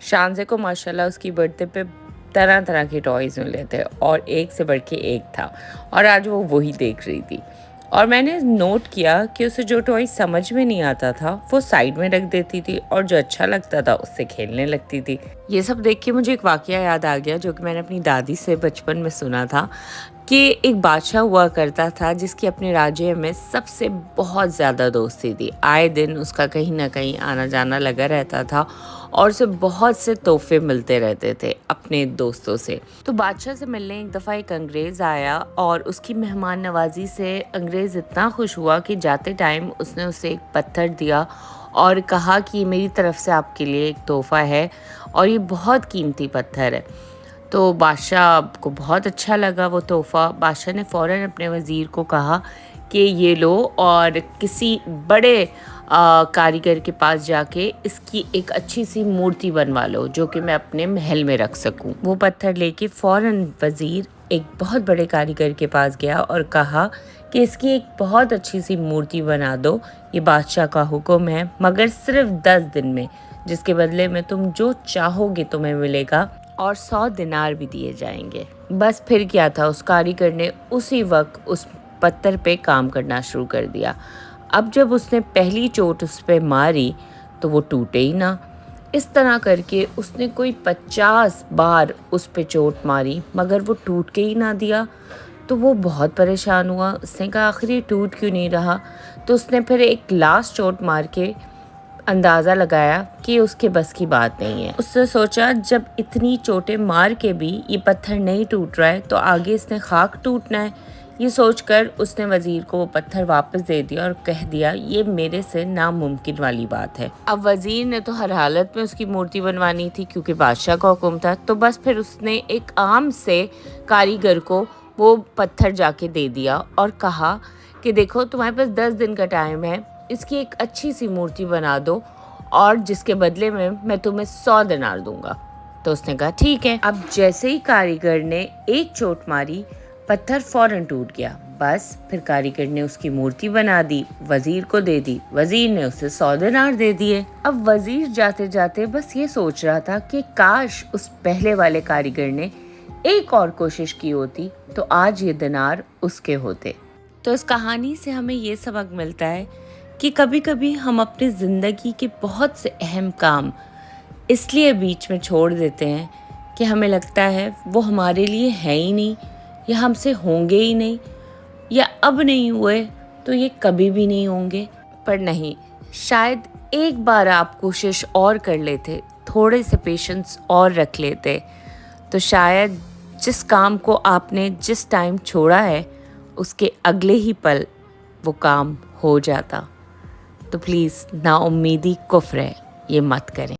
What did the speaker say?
शानज़े को माशाल्लाह उसकी बर्थडे पे तरह तरह के टॉयज़ मिले थे और एक से बढ़ के एक था, और आज वो वही देख रही थी। और मैंने नोट किया कि उसे जो टॉय समझ में नहीं आता था वो साइड में रख देती थी, और जो अच्छा लगता था उससे खेलने लगती थी। ये सब देख के मुझे एक वाकया याद आ गया जो कि मैंने अपनी दादी से बचपन में सुना था, कि एक बादशाह हुआ करता था जिसकी अपने राज्य में सबसे बहुत ज़्यादा दोस्ती थी। आए दिन उसका कहीं ना कहीं आना जाना लगा रहता था और उसे बहुत से तोहफे मिलते रहते थे अपने दोस्तों से। तो बादशाह से मिलने एक दफ़ा एक अंग्रेज़ आया और उसकी मेहमान नवाजी से अंग्रेज़ इतना खुश हुआ कि जाते टाइम उसने उसे एक पत्थर दिया और कहा कि ये मेरी तरफ से आपके लिए एक तोहफ़ा है और ये बहुत कीमती पत्थर है। तो बादशाह को बहुत अच्छा लगा वो तोहफ़ा। बादशाह ने फ़ौरन अपने वज़ीर को कहा कि ये लो और किसी बड़े कारीगर के पास जाके इसकी एक अच्छी सी मूर्ति बनवा लो जो कि मैं अपने महल में रख सकूं। वो पत्थर लेके फ़ौरन वज़ीर एक बहुत बड़े कारीगर के पास गया और कहा कि इसकी एक बहुत अच्छी सी मूर्ति बना दो, ये बादशाह का हुक्म है, मगर सिर्फ 10 दिन में, जिसके बदले में तुम जो चाहोगे तुम्हें मिलेगा और 100 दिनार भी दिए जाएंगे। बस फिर क्या था, उस कारीगर ने उसी वक्त उस पत्थर पे काम करना शुरू कर दिया। अब जब उसने पहली चोट उस पे मारी तो वो टूटे ही ना। इस तरह करके उसने कोई 50 बार उस पे चोट मारी मगर वो टूट के ही ना दिया। तो वो बहुत परेशान हुआ, उसने कहा आखिर ये टूट क्यों नहीं रहा। तो उसने फिर एक लास्ट चोट मार के अंदाज़ा लगाया कि उसके बस की बात नहीं है। उसने सोचा जब इतनी चोटें मार के भी ये पत्थर नहीं टूट रहा है तो आगे इसने खाक टूटना है। ये सोचकर उसने वज़ीर को वो पत्थर वापस दे दिया और कह दिया ये मेरे से नामुमकिन वाली बात है। अब वज़ीर ने तो हर हालत में उसकी मूर्ति बनवानी थी क्योंकि बादशाह का हुक्म था। तो बस फिर उसने एक आम से कारीगर को वो पत्थर जाके दे दिया और कहा कि देखो तुम्हारे पास 10 दिन का टाइम है, इसकी एक अच्छी सी मूर्ति बना दो और जिसके बदले में मैं तुम्हें 100 दिनार दूंगा। तो उसने कहा ठीक है। अब जैसे ही कारीगर ने एक चोट मारी पत्थर फौरन टूट गया। बस फिर कारीगर ने उसकी मूर्ति बना दी, वज़ीर को दे दी, वज़ीर ने उसे 100 दिनार दे दिए। अब वज़ीर जाते जाते बस ये सोच रहा था कि काश उस पहले वाले कारीगर ने एक और कोशिश की होती तो आज ये दिनार उसके होते। तो इस कहानी से हमें ये सबक मिलता है कि कभी कभी हम अपनी ज़िंदगी के बहुत से अहम काम इसलिए बीच में छोड़ देते हैं कि हमें लगता है वो हमारे लिए है ही नहीं, या हमसे होंगे ही नहीं, या अब नहीं हुए तो ये कभी भी नहीं होंगे। पर नहीं, शायद एक बार आप कोशिश और कर लेते, थोड़े से पेशेंस और रख लेते, तो शायद जिस काम को आपने जिस टाइम छोड़ा है उसके अगले ही पल वो काम हो जाता। तो प्लीज़ नाउम्मीदी कुफ्र है, ये मत करें।